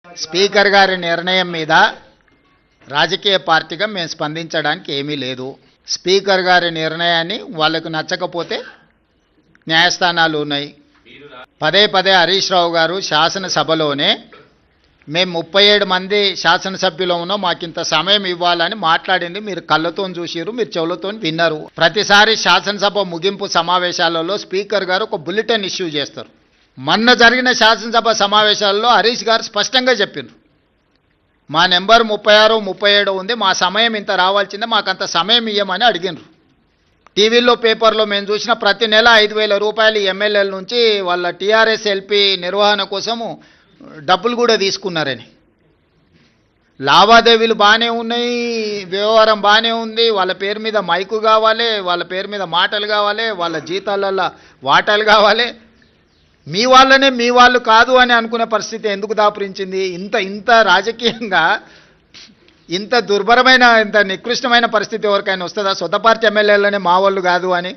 Speaker గారి నిర్ణయం మీద రాజకీయ పార్టీగా మేము స్పందించడానికి ఏమీ లేదు. స్పీకర్ గారి నిర్ణయాన్ని వాళ్ళకు నచ్చకపోతే న్యాయస్థానాలు ఉన్నాయి. పదే పదే హరీష్ రావు గారు శాసనసభలోనే మేము 37 మంది శాసనసభ్యులు ఉన్నాం, మాకింత సమయం ఇవ్వాలని మాట్లాడింది మీరు కళ్ళతో చూసిరు, మీరు చెవులతో విన్నారు. ప్రతిసారి శాసనసభ ముగింపు సమావేశాలలో స్పీకర్ గారు ఒక బులెటిన్ ఇష్యూ చేస్తారు. మొన్న జరిగిన శాసనసభ సమావేశాల్లో హరీష్ గారు స్పష్టంగా చెప్పిండ్రు, మా నెంబర్ 36, 37 ఉంది, మా సమయం ఇంత రావాల్సిందే, మాకంత సమయం ఇవ్వమని అడిగినరు. టీవీలో పేపర్లో మేము చూసిన ప్రతి నెల 5,000 రూపాయలు ఎమ్మెల్యేల నుంచి వాళ్ళ టీఆర్ఎస్ ఎల్పీ నిర్వహణ కోసము డబ్బులు కూడా తీసుకున్నారని. లావాదేవీలు బాగానే ఉన్నాయి, వ్యవహారం బాగానే ఉంది, వాళ్ళ పేరు మీద మైకు కావాలి, వాళ్ళ పేరు మీద మాటలు కావాలి, వాళ్ళ జీతాలలో వాటాలు కావాలి. మీ వాళ్ళనే మీ వాళ్ళు కాదు అని అనుకునే పరిస్థితి ఎందుకు దాపురించింది? ఇంత రాజకీయంగా ఇంత దుర్భరమైన ఇంత నికృష్టమైన పరిస్థితి ఎవరికైనా వస్తుందా? సొంత పార్టీ ఎమ్మెల్యేలనే మా వాళ్ళు కాదు అని.